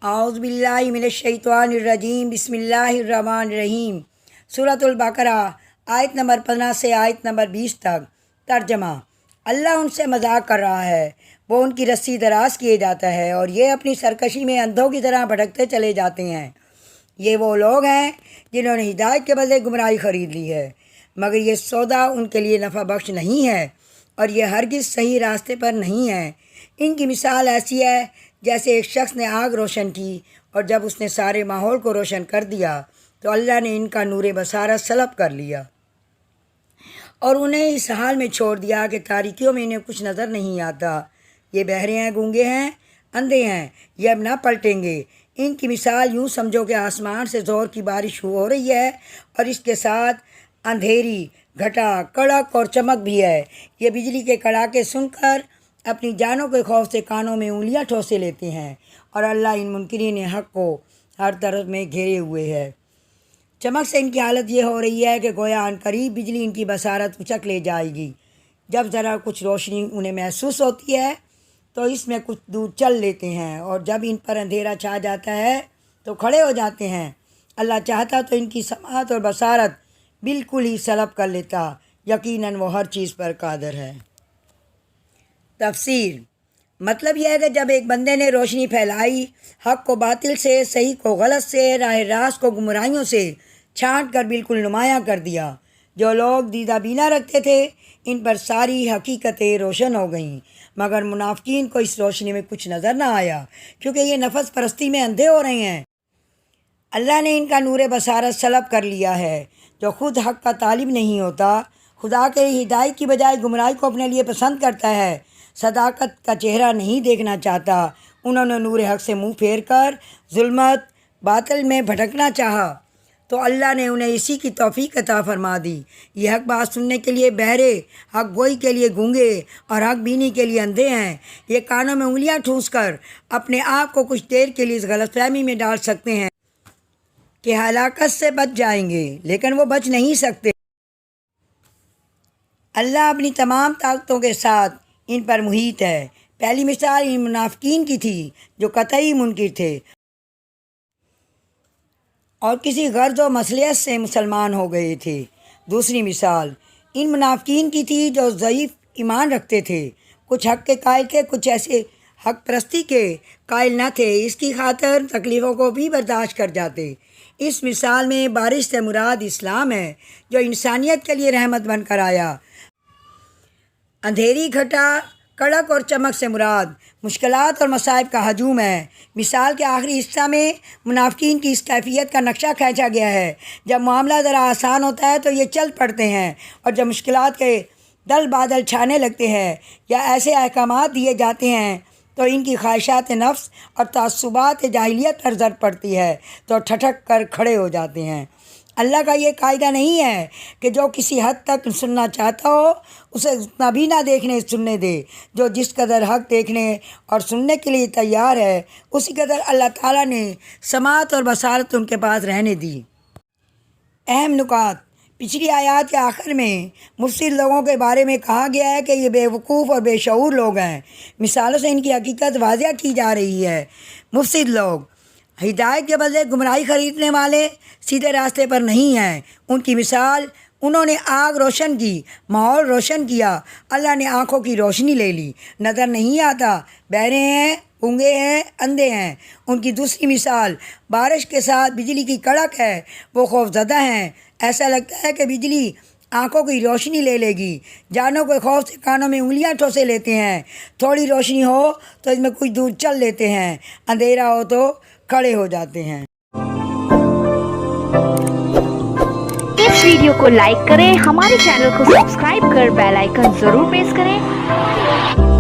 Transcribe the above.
اعوذ باللہ من الشیطان الرجیم بسم اللہ الرحمن الرحیم سورۃ البقرہ آیت نمبر 15 سے آیت نمبر 20 تک۔ ترجمہ: اللہ ان سے مذاق کر رہا ہے، وہ ان کی رسی دراز کیے جاتا ہے اور یہ اپنی سرکشی میں اندھوں کی طرح بھٹکتے چلے جاتے ہیں۔ یہ وہ لوگ ہیں جنہوں نے ہدایت کے بدلے گمراہی خرید لی ہے، مگر یہ سودا ان کے لیے نفع بخش نہیں ہے اور یہ ہرگز صحیح راستے پر نہیں ہے۔ ان کی مثال ایسی ہے جیسے ایک شخص نے آگ روشن کی اور جب اس نے سارے ماحول کو روشن کر دیا تو اللہ نے ان کا نور بصارت سلب کر لیا اور انہیں اس حال میں چھوڑ دیا کہ تاریکیوں میں انہیں کچھ نظر نہیں آتا۔ یہ بہرے ہیں، گونگے ہیں، اندھے ہیں، یہ اب نہ پلٹیں گے۔ ان کی مثال یوں سمجھو کہ آسمان سے زور کی بارش ہو رہی ہے اور اس کے ساتھ اندھیری، گھٹا، کڑک اور چمک بھی ہے۔ یہ بجلی کے کڑاکے سن کر اپنی جانوں کے خوف سے کانوں میں انگلیاں ٹھوسے لیتے ہیں اور اللہ ان منکرین حق کو ہر طرف میں گھیرے ہوئے ہے۔ چمک سے ان کی حالت یہ ہو رہی ہے کہ گویا عنقریب بجلی ان کی بصارت اچک لے جائے گی۔ جب ذرا کچھ روشنی انہیں محسوس ہوتی ہے تو اس میں کچھ دور چل لیتے ہیں اور جب ان پر اندھیرا چھا جاتا ہے تو کھڑے ہو جاتے ہیں۔ اللہ چاہتا تو ان کی سماعت اور بصارت بالکل ہی سلب کر لیتا، یقیناً وہ ہر چیز پر قادر ہے۔ تفسیر: مطلب یہ ہے کہ جب ایک بندے نے روشنی پھیلائی، حق کو باطل سے، صحیح کو غلط سے، راہ راست کو گمراہیوں سے چھانٹ کر بالکل نمایاں کر دیا۔ جو لوگ دیدہ بینا رکھتے تھے ان پر ساری حقیقتیں روشن ہو گئیں، مگر منافقین کو اس روشنی میں کچھ نظر نہ آیا کیونکہ یہ نفس پرستی میں اندھے ہو رہے ہیں۔ اللہ نے ان کا نور بصارت سلب کر لیا ہے۔ جو خود حق کا طالب نہیں ہوتا، خدا کے ہدایت کی بجائے گمراہی کو اپنے لیے پسند کرتا ہے، صداقت کا چہرہ نہیں دیکھنا چاہتا، انہوں نے نور حق سے منہ پھیر کر ظلمت باطل میں بھٹکنا چاہا تو اللہ نے انہیں اسی کی توفیق عطا فرما دی۔ یہ حق بات سننے کے لیے بہرے، حق گوئی کے لیے گونگے اور حق بینی کے لیے اندھے ہیں۔ یہ کانوں میں انگلیاں ٹھوس کر اپنے آپ کو کچھ دیر کے لیے اس غلط فہمی میں ڈال سکتے ہیں کہ ہلاکت سے بچ جائیں گے، لیکن وہ بچ نہیں سکتے۔ اللہ اپنی تمام طاقتوں کے ساتھ ان پر محیط ہے۔ پہلی مثال ان منافقین کی تھی جو قطعی منکر تھے اور کسی غرض و مصلحت سے مسلمان ہو گئے تھے۔ دوسری مثال ان منافقین کی تھی جو ضعیف ایمان رکھتے تھے، کچھ حق کے قائل تھے، کچھ ایسے حق پرستی کے قائل نہ تھے، اس کی خاطر تکلیفوں کو بھی برداشت کر جاتے۔ اس مثال میں بارش سے مراد اسلام ہے جو انسانیت کے لیے رحمت بن کر آیا۔ اندھیری، گھٹا، کڑک اور چمک سے مراد مشکلات اور مصائب کا ہجوم ہے۔ مثال کے آخری حصہ میں منافقین کی اس کیفیت کا نقشہ کھینچا گیا ہے۔ جب معاملہ ذرا آسان ہوتا ہے تو یہ چل پڑتے ہیں اور جب مشکلات کے دل بادل چھانے لگتے ہیں یا ایسے احکامات دیے جاتے ہیں تو ان کی خواہشات نفس اور تعصبات جاہلیت پر زد پڑتی ہے تو ٹھٹک کر کھڑے ہو جاتے ہیں۔ اللہ کا یہ قاعدہ نہیں ہے کہ جو کسی حد تک سننا چاہتا ہو اسے اتنا بھی نہ دیکھنے سننے دے۔ جو جس قدر حق دیکھنے اور سننے کے لیے تیار ہے اسی قدر اللہ تعالیٰ نے سماعت اور بصارت ان کے پاس رہنے دی۔ اہم نکات: پچھلی آیات کے آخر میں مفسد لوگوں کے بارے میں کہا گیا ہے کہ یہ بے وقوف اور بے شعور لوگ ہیں۔ مثالوں سے ان کی حقیقت واضح کی جا رہی ہے۔ مفسد لوگ ہدایت کے بدلے گمراہی خریدنے والے سیدھے راستے پر نہیں ہیں۔ ان کی مثال: انہوں نے آگ روشن کی، ماحول روشن کیا، اللہ نے آنکھوں کی روشنی لے لی، نظر نہیں آتا، بہرے ہیں، گونگے ہیں، اندھے ہیں۔ ان کی دوسری مثال بارش کے ساتھ بجلی کی کڑک ہے، وہ خوف زدہ ہیں، ایسا لگتا ہے کہ بجلی آنکھوں کی روشنی لے لے گی، جانوں کے خوف سے کانوں میں انگلیاں ٹھوسے لیتے ہیں، تھوڑی روشنی ہو تو اس میں کچھ دور چل لیتے ہیں، اندھیرا ہو تو کھڑے ہو جاتے ہیں۔ اس ویڈیو کو لائک کریں، ہمارے چینل کو سبسکرائب کر بیل آئیکن ضرور پریس کریں۔